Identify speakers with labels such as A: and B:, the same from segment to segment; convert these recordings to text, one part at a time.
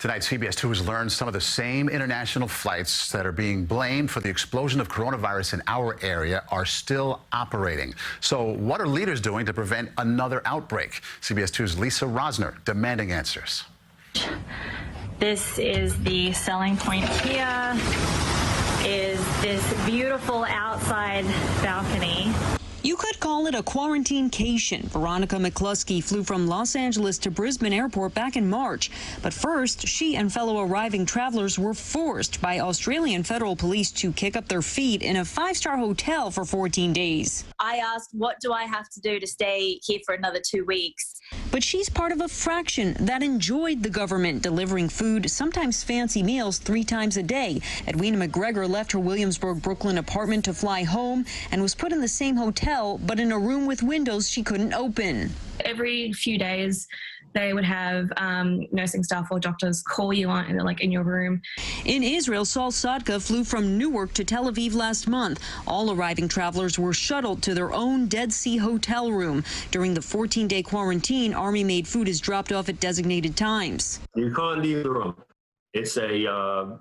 A: Tonight, CBS 2 has learned some of the same international flights that are being blamed for the explosion of coronavirus in our area are still operating. So what are leaders doing to prevent another outbreak? CBS 2's Lisa Rozner demanding answers.
B: This is the selling point here, is this beautiful outside balcony.
C: You could call it a quarantine-cation. Veronica McCluskey flew from Los Angeles to Brisbane Airport back in March. But first, she and fellow arriving travelers were forced by Australian federal police to kick up their feet in a five-star hotel for 14 days.
B: I asked, what do I have to do to stay here for another 2 weeks?
C: But she's part of a fraction that enjoyed the government delivering food, sometimes fancy meals, 3 times a day. Edwina McGregor left her Williamsburg, Brooklyn apartment to fly home and was put in the same hotel, but in a room with windows she couldn't open.
D: Every few days, they would have nursing staff or doctors call you on, in your room.
C: In Israel, Saul Sadka flew from Newark to Tel Aviv last month. All arriving travelers were shuttled to their own Dead Sea hotel room. During the 14-day quarantine, Army-made food is dropped off at designated times.
E: You can't leave the room. It's a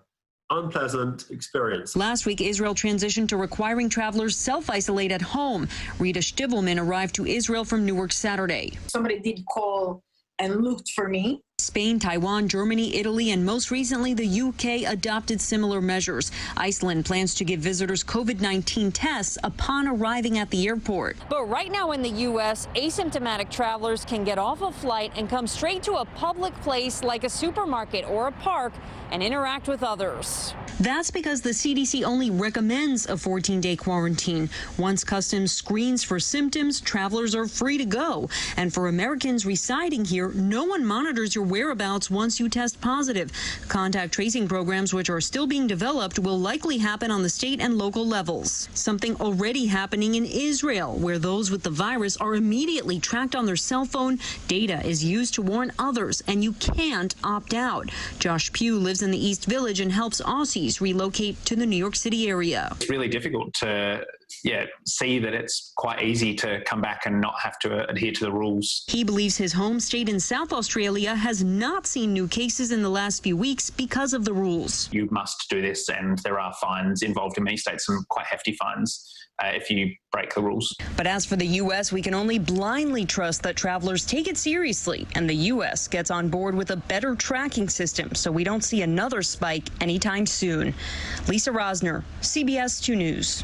E: unpleasant experience.
C: Last week, Israel transitioned to requiring travelers self-isolate at home. Rita Stivelman arrived to Israel from Newark Saturday.
F: Somebody did call and looked for me.
C: Spain, Taiwan, Germany, Italy, and most recently the UK adopted similar measures. Iceland plans to give visitors COVID-19 tests upon arriving at the airport.
G: But right now in the U.S., asymptomatic travelers can get off a flight and come straight to a public place like a supermarket or a park and interact with others.
C: That's because the CDC only recommends a 14-day quarantine. Once Customs screens for symptoms, travelers are free to go. And for Americans residing here, no one monitors your whereabouts once you test positive. Contact tracing programs, which are still being developed, will likely happen on the state and local levels. Something already happening in Israel, where those with the virus are immediately tracked on their cell phone. Data is used to warn others, and you can't opt out. Josh Pugh lives in the East Village and helps Aussies relocate to the New York City area.
H: It's really difficult to see that it's quite easy to come back and not have to adhere to the rules.
C: He believes his home state in South Australia has not seen new cases in the last few weeks because of the rules.
H: You must do this, and there are fines involved in many states, some quite hefty fines if you break the rules.
C: But as for the U.S., we can only blindly trust that travelers take it seriously, and the U.S. gets on board with a better tracking system so we don't see another spike anytime soon. Lisa Rozner, CBS 2 News.